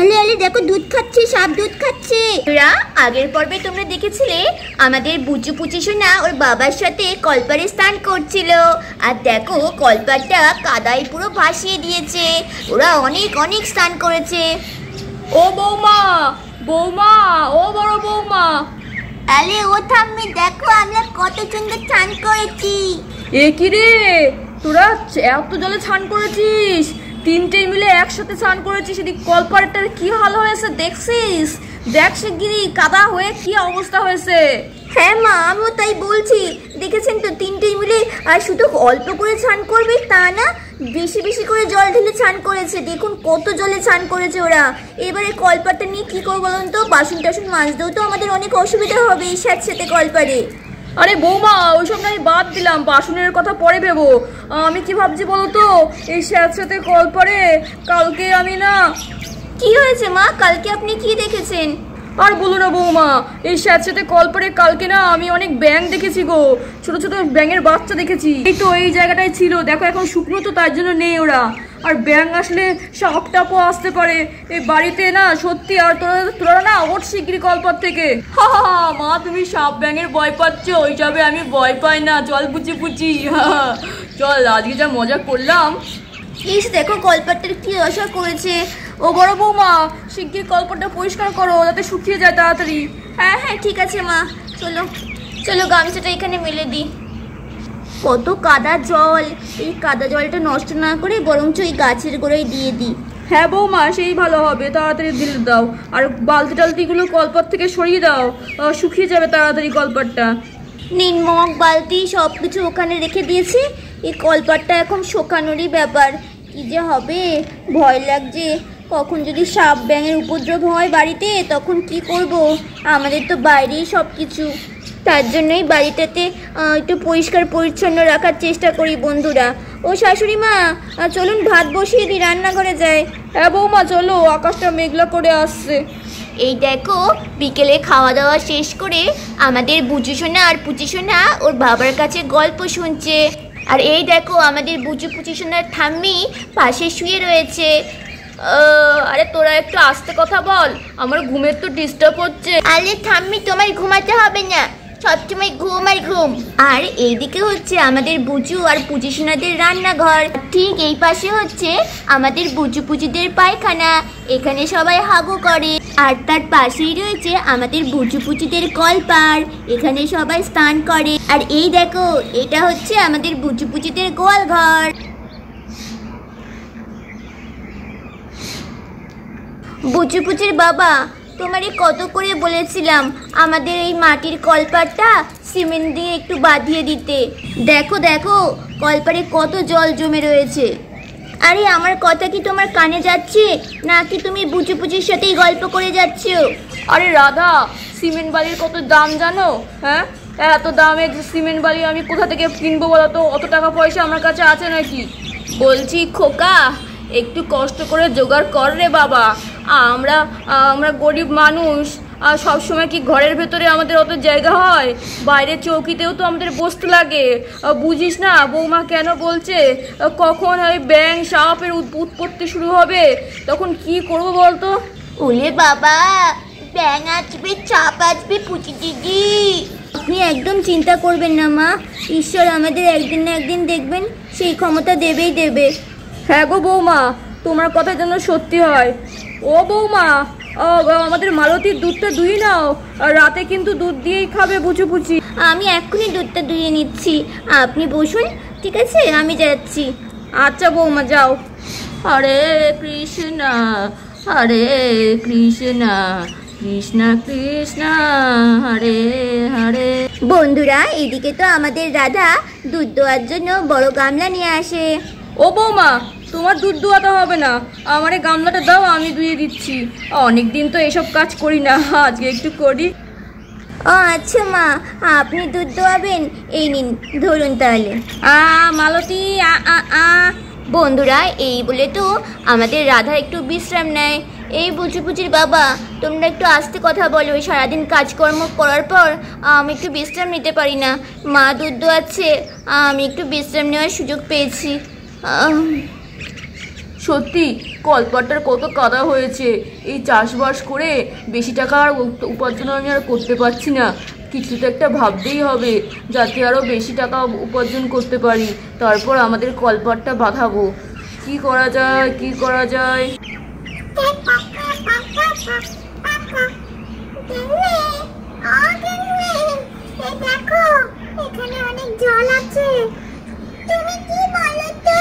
আলে আলে দেখো দুধ খাচ্ছে, সাপ দুধ খাচ্ছে। তোরা আগের পর্বে তোমরা দেখেছিলে আমাদের বুচু পুচি সোনা ওর বাবার সাথে কলপারে স্নান করছিল, আর দেখো কলপারটা কাদায় পুরো ভাসিয়ে দিয়েছে। ওরা অনেক অনেক স্নান করেছে। ও বৌমা, বৌমা, ও বড় বৌমা। আলে ও ঠাম্মি দেখো আমরা কত সুন্দর স্নান করেছি। এ কি রে, তোরা এত জলে স্নান করেছিস? তিনটে মিলে একসাথে স্নান করেছিস। এদিক কলপারটার কি হাল হয়েছে দেখছিস? দেখ শিগগিরি কাদা হয়ে কি অবস্থা হয়েছে। হ্যাঁ মা, আমিও তাই বলছি। দেখেছেন তো তিনটেই মিলে আর শুধু অল্প করে স্নান করবে তা না, বেশি বেশি করে জল ঢেলে স্নান করেছে। দেখুন কত জলে স্নান করেছে ওরা। এবারে কলপারটা নিয়ে কি করবো বলুন তো? বাসন টাসন মাজতেও তো আমাদের অনেক অসুবিধা হবে এই সাথে কলপারে। আরে বৌমা, ওইসব না আমি বাদ দিলাম, বাসনের কথা পরে ভেবো। আমি কি ভাবছি বলো তো, এই সাথে কলপারে কালকে আমি না। কি হয়েছে মা? কালকে আপনি কি দেখেছেন? আর বলো না বৌমা, এই সাথে কলপারে কালকে না আমি অনেক ব্যাঙ দেখেছি গো। ছোট ছোট ব্যাঙের বাচ্চা দেখেছি। এই তো এই জায়গাটায় ছিল, দেখো এখন শুকনো তো তার জন্য নেই ওরা। আর ব্যাঙ আসলে সাপ টাপও আসতে পারে এই বাড়িতে না, সত্যি। আর তোরা না ওঠ শিগগিরি কলপার থেকে। হা হা, মা তুমি সাপ ব্যাঙের ভয় পাচ্ছ, ওইসবে আমি ভয় পাই না। চল পুচি পুচি, চল আজকে যা মজা করলাম। প্লিজ দেখো কলপারটার কি দশা করেছে। ও বড় বৌমা, শিগগির কলপারটা পরিষ্কার করো যাতে শুকিয়ে যায় তাড়াতাড়ি। হ্যাঁ হ্যাঁ ঠিক আছে মা, চলো চলো গামছাটা এখানে মেলে দিই। কত কাদা জল, এই কাদা জলটা নষ্ট না করে বরঞ্চ এই গাছের গোড়ায় দিয়ে দিই। হ্যাঁ বৌমা, সেই ভালো হবে, তাড়াতাড়ি দিলে দাও। আর বালতি টালতিগুলো কলপার থেকে সরিয়ে দাও, শুকিয়ে যাবে তাড়াতাড়ি কলপারটা। নিন মগ বালতি সব কিছু ওখানে রেখে দিয়েছি। এই কলপারটা এখন শোকানোরই ব্যাপার। কি যে হবে, ভয় লাগছে। কখন যদি সাপ ব্যাঙের উপদ্রব হয় বাড়িতে তখন কি করব? আমাদের তো বাইরেই সব কিছু। তার জন্যই বাড়িটাতে একটু পরিষ্কার পরিচ্ছন্ন রাখার চেষ্টা করি বন্ধুরা। ও শাশুড়ি মা, চলুন ভাত বসিয়ে দিই, রান্নাঘরে যায়। হ্যাঁ বৌমা চলো, আকাশটা মেঘলা করে আসছে। এই দেখো বিকেলে খাওয়া দাওয়া শেষ করে আমাদের বুচু সোনা আর পুচি সোনা ওর বাবার কাছে গল্প শুনছে। আর এই দেখো আমাদের বুচু পুচি সোনার ঠাম্মি পাশে শুয়ে রয়েছে। আরে তোরা একটু আস্তে কথা বল, আমার ঘুমের তো ডিস্টার্ব হচ্ছে। আরে ঠাম্মি তোমার ঘুমাতে হবে না, সবসময় ঘুম আর ঘুম। আর এইদিকে হচ্ছে আমাদের বুচু আর পুচি সোনাদের রান্নাঘর। ঠিক এই পাশে হচ্ছে আমাদের বুচু পুচিদের পায়খানা, এখানে সবাই হাগু করে। আর তার পাশেই রয়েছে আমাদের বুচু পুচিদের কলপার, এখানে সবাই স্নান করে। আর এই দেখো এটা হচ্ছে আমাদের বুচু পুচিদের গোয়াল ঘর। বুচু পুচির বাবা, তোমারে কত করে বলেছিলাম আমাদের এই মাটির কলপারটা সিমেন্ট দিয়ে একটু বাঁধিয়ে দিতে। দেখো দেখো কলপারে কত জল জমে রয়েছে। আরে আমার কথা কি তোমার কানে যাচ্ছে, নাকি তুমি বুচু পুচির সাথেই গল্প করে যাচ্ছ? আরে রাধা, সিমেন্ট বালির কত দাম জানো? হ্যাঁ, এত দামে সিমেন্ট বালি আমি কোথা থেকে কিনবো বলো তো? অত টাকা পয়সা আমার কাছে আছে নাকি? বলছি খোকা, একটু কষ্ট করে জোগাড় কর রে বাবা। আমরা গরিব মানুষ, আর সবসময় কি ঘরের ভেতরে আমাদের অত জায়গা হয়? বাইরে চৌকিতেও তো আমাদের বসতে লাগে। বুঝিস না বৌমা কেন বলছে? কখন ওই ব্যাঙ সাপের উৎপত্তি শুরু হবে, তখন কি করবো বলতো? ওলে বাবা, ব্যাঙ আসবে, চাপ আসবে পুচি দিদি। আপনি একদম চিন্তা করবেন না মা, ঈশ্বর আমাদের একদিন না একদিন দেখবেন সেই ক্ষমতা দেবেই দেবে। হ্যাঁ গো বৌমা, তোমার কথা যেন সত্যি হয়। ও বৌমা, আমাদের মালতীর দুধটা দুই নাও, রাতে কিন্তু দুধ দিয়েই খাবে বুচু পুচি। আমি এক্ষুনি দুধটা দুইয়ে নিচ্ছি, আপনি বসুন, ঠিক আছে? আমি যাচ্ছি। আচ্ছা বৌমা যাও। হরে কৃষ্ণ হরে কৃষ্ণ কৃষ্ণ কৃষ্ণ হরে হরে। বন্ধুরা এদিকে তো আমাদের রাধা দুধ দোয়ার জন্য বড় গামলা নিয়ে আসে। ও বৌমা, তোমার দুধ দোয়াতে হবে না, আমার এই গামলাটা দাও, আমি ধুয়ে দিচ্ছি। অনেকদিন তো এসব কাজ করি না, আজকে একটু করি। ও আচ্ছা মা, আপনি দুধ দোয়াবেন? এই নিন ধরুন তাহলে। মালতী বন্ধুরা এই বলে তো আমাদের রাধা একটু বিশ্রাম নেয়। এই বুচু পুচির বাবা, তোমরা একটু আস্তে কথা বলো। সারাদিন কাজকর্ম করার পর আমি একটু বিশ্রাম নিতে পারি না। মা দুধ দোয়াচ্ছে, আমি একটু বিশ্রাম নেওয়ার সুযোগ পেয়েছি। সত্যি কলপাটটার কত কাদা হয়েছে। এই চাষবাস করে বেশি টাকা আর উপার্জন আমি আর করতে পারছি না। কিছু তো একটা ভাবতেই হবে যাতে আরও বেশি টাকা উপার্জন করতে পারি। তারপর আমাদের কলপাটটা বাঁধাবো। কি করা যায়, কি করা যায়? দেখো এখানে অনেক জল আছে। তুমি কি বলো তো,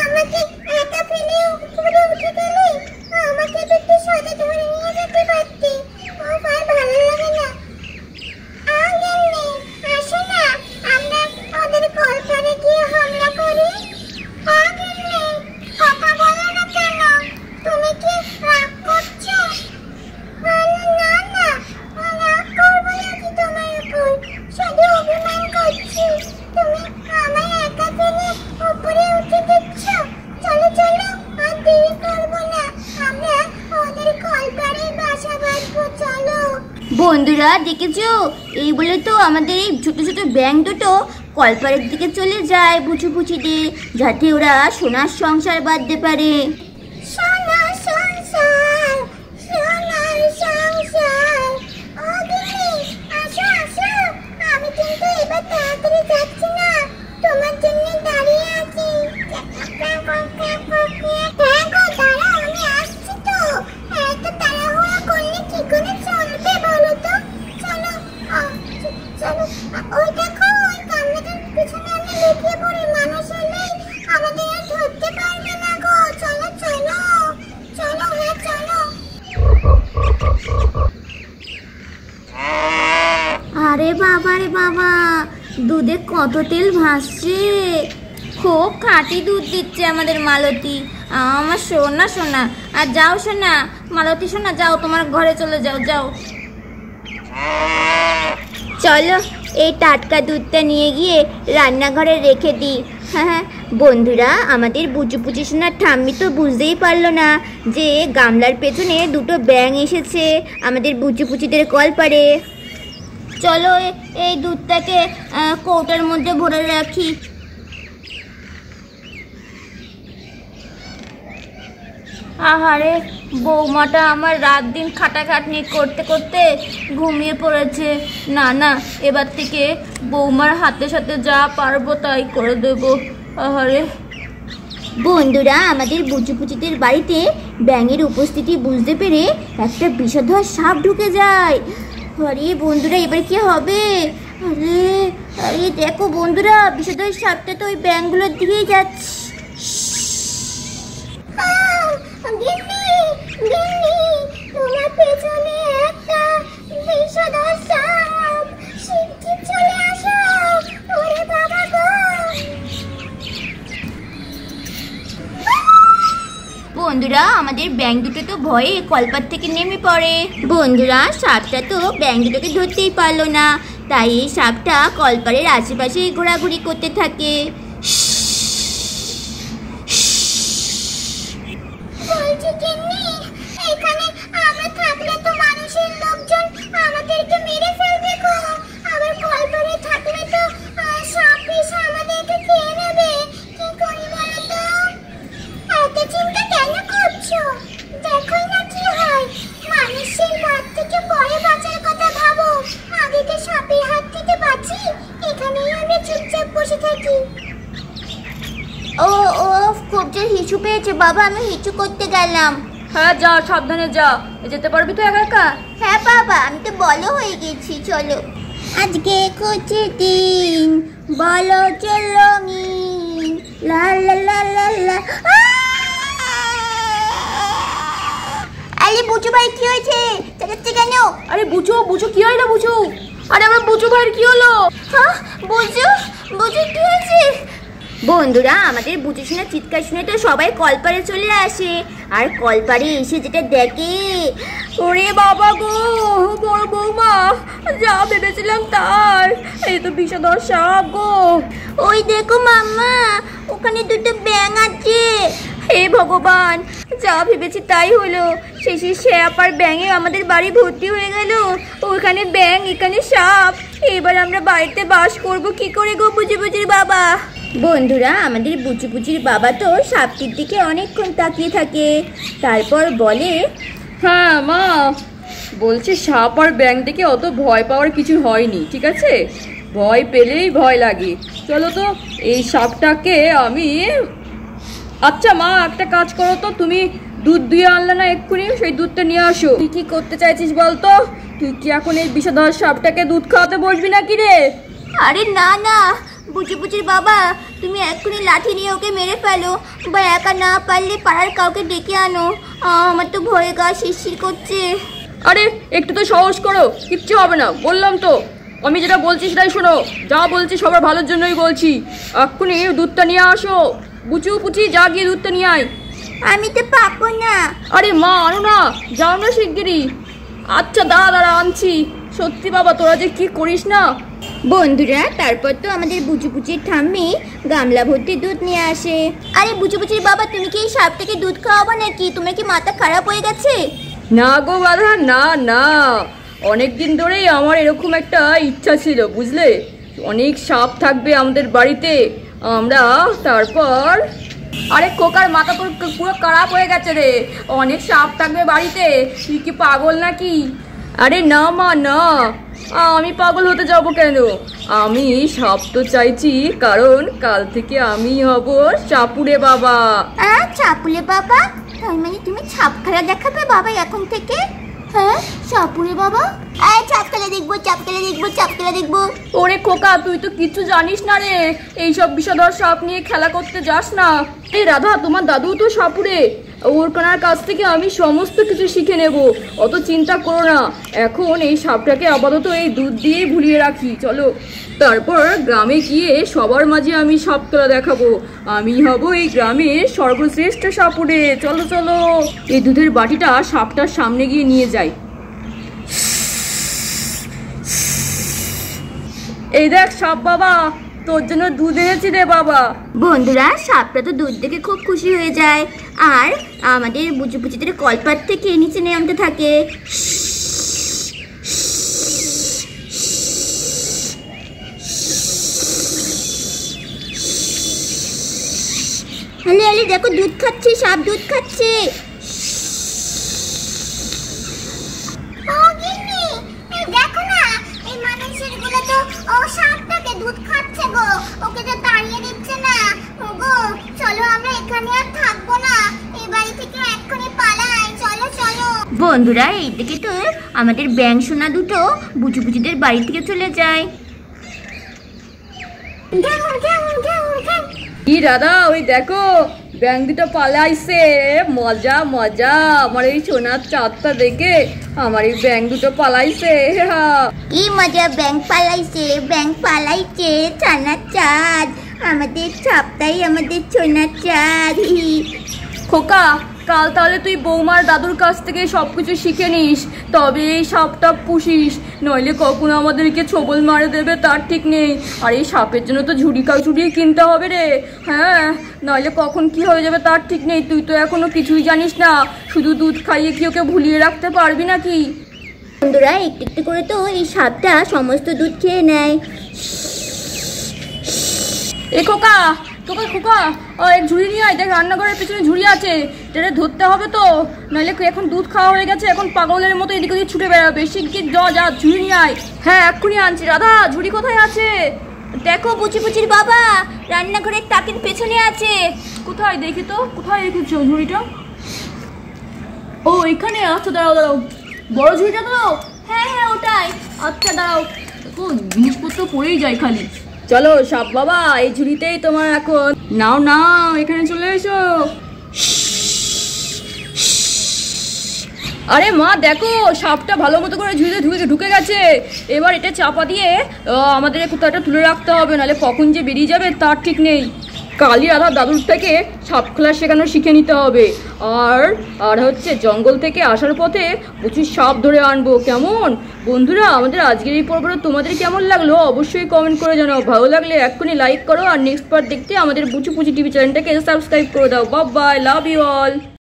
আমাকে একা ফেলে উপরে উঠে গেলে আমাকে তো একটু সাথে ধরে নিয়ে যেতে পারতে। আর ভালো লাগে না। আসো না, আমরা ওদের কলপারে গিয়ে হামলা করি। কথা বলো না কেন? তুমি কি রাগ করছো? না না, রাগ করবো নাকি তোমার উপর? শুধু অভিমান করছি। তুমি আমায় একা ফেলে উপরে উঠে দিচ্ছ। চলো চলো, আর দেরি করবো না, আমরা ওদের কলপারে বাসা বাঁধবো। চলো। বন্ধুরা দেখেছো, এই বলে তো আমাদের এই ছোট ছোট ব্যাঙ দুটো কলপারের দিকে চলে যায় বুচু বুচিদের, যাতে ওরা সোনার সংসার বাঁধতে পারে। সোনার সংসার, সোনার সংসার। ও দিদি, আসো আসো। আমি কিন্তু এবার তাড়াতাড়ি যাচ্ছি না, তোমার জন্য দাঁড়িয়ে আছি। হ্যাঁ গো, দাঁড়াও, আমি আসছি তো। এত তাড়াহুড়ো করলে কি করে চলবে বলো তো? চলো চলো। ওই দেখো, ওই কান্নাটার পিছনে আমি লুকিয়ে পড়ি। মানুষ এলেই আমাদের আর ধরতে পারবে না গো। চলো চলো চলো, হ্যাঁ চলো। আরে বাবা রে বাবা, দুধে কত তেল ভাসছে। খুব খাঁটি দুধ দিচ্ছে আমাদের মালতী। আমার সোনা সোনা। আর যাও সোনা, মালতী সোনা, যাও তোমার ঘরে চলে যাও। যাও চলো, এই টাটকা দুধটা নিয়ে গিয়ে রান্নাঘরে রেখে দিই। হ্যাঁ বন্ধুরা, আমাদের বুচু পুচু সোনার ঠাম্মি তো বুঝতেই পারলো না যে গামলার পেছনে দুটো ব্যাঙ এসেছে আমাদের বুচু পুচিদের কলপারে। চলো এই দুধটাকে কৌটার মধ্যে ভরে রাখি। আহারে, বৌমাটা আমার রাত দিন খাটাখাটনি করতে করতে ঘুমিয়ে পড়েছে। না না, এবার থেকে বৌমার হাতে সাথে যা পারবো তাই করে দেবো। আহারে। বন্ধুরা, আমাদের বুচুপুচিদের বাড়িতে ব্যাঙের উপস্থিতি বুঝতে পেরে একটা বিষধর সাপ ঢুকে যায়। আরে বন্ধুরা, এবার কি হবে? আরে আরে দেখো বন্ধুরা, বিষধর সাপটা তো ওই ব্যাঙগুলোর দিকেই যাচ্ছে। তোমার পেছনে একটা বিষধর সাপ। শিগগির চলে আসো। ওরে বাবা গো। বন্ধুরা, আমাদের ব্যাঙ দুটো তো ভয়ে কলপার থেকে নেমে পড়ে। বন্ধুরা, সাপটা তো ব্যাঙ দুটোকে ধরতেই পারলো না, তাই এই সাপটা কলপারের আশেপাশে ঘোরাঘুরি করতে থাকে। বলছি গিন্নি, এখানে আমরা থাকলে তো মানুষের লোকজন আমাদেরকে মেরে ফেলবে গো। আবার কলপারে থাকলে তো সাপ এসে আমাদেরকে খেয়ে নেবে। কি করি বলো তো? এত চিন্তা কেন করছো? দেখোই না কি হয়। মানুষের হাত থেকে পরে বাঁচার কথা ভাবো। আগে তো সাপের হাত থেকে বাঁচি। এখানেই আমরা চুপচাপ বসে থাকি। ও ও, খুব যে হিচু পেয়েছে বাবা, আমি হিচু করতে গেলাম। হ্যাঁ যা, সাবধানে যা। যেতে পারবি তো একা একা? হ্যাঁ বাবা, আমি তো বলো হয়ে গেছি। চলো। আজকে কুচি দিন, বলো চলো মিন, লা লা লা লা লা। আরে বুচু ভাই, কি হয়েছে? চেঁচাচ্ছি কেন? আরে বুঝু বুঝু, কি হলো বুঝু? আরে আমার বুঝু ভাইয়ের কি হলো? হ্যাঁ বুঝু, বুঝু কি হয়েছে? বন্ধুরা, আমাদের বুচু সোনার চিৎকার শুনে তো সবাই কলপারে চলে আসে। আর কলপারে এসে যেটা দেখে, ওরে বাবা গো, বড় বৌমা, যা ভেবেছিলাম তার। এই তো বিষধর সাপ গো। ওই দেখো মাম্মা, ওখানে দুটো ব্যাঙ আছে। হে ভগবান, যা ভেবেছি তাই হলো। শেষে সাপ আর ব্যাঙে আমাদের বাড়ি ভর্তি হয়ে গেল। ওখানে ব্যাঙ, এখানে সাপ। এবার আমরা বাড়িতে বাস করব কি করে গো বুঝি বুঝির বাবা? বন্ধুরা, আমাদের বুচু বুচির বাবা তো সাপটির দিকে অনেকক্ষণ তাকিয়ে থাকে, তারপর বলে, হ্যাঁ মা, বলছে সাপ আর ব্যাঙ দেখে অত ভয় পাওয়ার কিছু হয়নি, ঠিক আছে? ভয় পেলেই ভয় লাগে। চলো তো এই সাপটাকে আমি, আচ্ছা মা একটা কাজ করো তো, তুমি দুধ দিয়ে আনলে না এক্ষুনি, সেই দুধটা নিয়ে আসো। তুই কি করতে চাইছিস বলতো? তুই কি এখন এই বিষধর সাপটাকে দুধ খাওয়াতে বসবি নাকি রে? আরে না না বুচু বুচির বাবা, তুমি এক্ষুনি লাঠি নিয়ে ওকে মেরে ফেলো, বা একা না পারলে পাড়ার কাউকে ডেকে আনো। আমার তো ভয়ে গা শিরশির করছে। আরে একটু তো সাহস করো, কিচ্ছু হবে না, বললাম তো। আমি যেটা বলছি সেটাই শোনো, যা বলছি সবার ভালোর জন্যই বলছি। এক্ষুনি দুধটা নিয়ে আসো। বুচু পুচি, যা গিয়ে দুধটা নিয়ে আয়। আমি তো পাবো না। আরে মা আনো না, যাও না শিগগিরই। আচ্ছা দাঁড়া আনছি। সত্যি বাবা, তোরা যে কি করিস না। বন্ধুরা, তারপর তো আমাদের বুচু বুচির ঠাম্মি গামলা ভর্তি দুধ নিয়ে আসে। আরে বুচু বুচির বাবা, তুমি কি এই সাপটাকে দুধ খাওয়াবো নাকি? তোমার কি মাথা খারাপ হয়ে গেছে? না গো বাধা, না না, অনেক দিন ধরেই আমার এরকম একটা ইচ্ছা ছিল, বুঝলে? অনেক সাপ থাকবে আমাদের বাড়িতে, আমরা তারপর। আরে খোকার মাথা পুরো খারাপ হয়ে গেছে রে, অনেক সাপ থাকবে বাড়িতে, তুই কি পাগল নাকি? আরে না মা না, আমি পাগল হতে যাব কেন? আমি সাপ তো চাইছি, কারণ কাল থেকে আমি হব সাপুরে বাবা। সাপুরে বাবা? তার মানে তুমি ছাপ খেলা দেখাবে বাবা এখন থেকে? হ্যাঁ, সাপুরে বাবা। ছাপ খেলা দেখবো, চাপ খেলা দেখবো, চাপ খেলা দেখবো। ওরে খোকা, তুই তো কিছু জানিস না রে, এইসব বিষধর সাপ নিয়ে খেলা করতে যাস না। এই রাধা, তোমার দাদু তো সাপুরে, ওর কানার কাছ থেকে আমি সমস্ত কিছু শিখে নেব, অত চিন্তা করো না। এখন এই সাপটাকে আপাতত এই দুধ দিয়ে ভুলিয়ে রাখি, চলো। তারপর গ্রামে গিয়ে সবার মাঝে আমি সাপ খেলা দেখাবো, আমি হব এই গ্রামের সর্বশ্রেষ্ঠ সাপুরে। চলো চলো, এই দুধের বাটিটা সাপটার সামনে গিয়ে নিয়ে যাই। এই দেখ সাপ বাবা, তোর জন্য দুধ এনেছি রে বাবা। বন্ধুরা, সাপটা তো দুধ দেখে খুব খুশি হয়ে যায়, আর আমাদের বুচু বুচিদের কলপাত থেকে নিচে নামতে থাকে। হ্যালো হ্যালো, দেখো দুধ খাচ্ছে, সাপ দুধ খাচ্ছে। দেখো না, এই মানুষের গুলো তো ও সাপটাকে দুধ খাচ্ছে গো, ওকে তো তাড়িয়ে দিচ্ছে না গো। চলো আমরা এখানে আর থাকবো না, এই বাড়ি থেকে এক্ষুনি পালাই, চলো চলো। বন্ধুরা, এইদিকে তো আমাদের ব্যাঙ সোনা দুটো বুচু বুচিদের বাড়ি থেকে চলে যায়। কি দাদা, ওই দেখো ব্যাঙ দুটো পালাইছে, মজা মজা। আমার এই সোনার চাঁদটা দেখে আমার এই ব্যাঙ দুটো পালাইছে। কি মজা, ব্যাঙ পালাইছে, ব্যাঙ পালাইছে, সোনার চাঁদ। আমাদের ছাপটাই আমাদের সোনার চাঁদ। খোকা, কাল তাহলে তুই বৌমার দাদুর কাছ থেকে সবকিছু শিখে নিস, তবে এই সাপটা পুষিস, নইলে কখনো আমাদেরকে ছোবল মারে দেবে তার ঠিক নেই। আর এই সাপের জন্য তো ঝুড়ি কিনতে হবে রে। হ্যাঁ, নইলে কখন কি হয়ে যাবে তার ঠিক নেই। তুই তো এখনো কিছুই জানিস না, শুধু দুধ খাইয়ে কি ওকে ভুলিয়ে রাখতে পারবি নাকি? বন্ধুরা, একটু একটু করে তো এই সাপটা সমস্ত দুধ খেয়ে নেয়। এ খোকা, খোকা খোকা, এক ঝুড়ি নিয়ে আয়, দেখ রান্নাঘরের পেছনে ঝুড়ি আছে, এটা ধরতে হবে তো, নাহলে এখন দুধ খাওয়া হয়ে গেছে, এখন পাগলের মতো এদিক ওদিক ছুটে বেড়াবে। শিগগির যা, ঝুড়ি নিয়ে আয়। হ্যাঁ, এক্ষুনি আনছি। রাধা, ঝুড়ি কোথায় আছে? দেখো বুচি বুচির বাবা রান্নাঘরের তাকের পেছনে আছে। কোথায় দেখি তো, কোথায় রেখেছো ঝুড়িটা? ও এখানে, আচ্ছা দাঁড়াও, বড় ঝুড়িটা তো? হ্যাঁ হ্যাঁ, ওটাই। আচ্ছা দাঁড়াও, জিনিসপত্র পড়েই যায় খালি। চলো সাপ বাবা, এই ঝুড়িতেই তোমার এখন। নাও নাও, এখানে চলে এসো। আরে মা দেখো, সাপটা ভালো মতো করে ঝুড়িতে ঢুকে গেছে। এবার এটা চাপা দিয়ে আমাদের কোথাটা তুলে রাখতে হবে, নাহলে কখন যে বেরিয়ে যাবে তার ঠিক নেই। কালী রাধা দাদুর থেকে সাপ খেলা শেখানো শিখে নিতে হবে। আর হচ্ছে জঙ্গল থেকে আসার পথে প্রচুর সাপ ধরে আনবো, কেমন? বন্ধুরা, আমাদের আজকের এই পর্বটা তোমাদের কেমন লাগলো অবশ্যই কমেন্ট করে জানাও। ভালো লাগলে এক্ষুনি লাইক করো, আর নেক্সট পার্ট দেখতে আমাদের বুচু পুচি টিভি চ্যানেলটাকে সাবস্ক্রাইব করে দাও। Bye bye, love you all.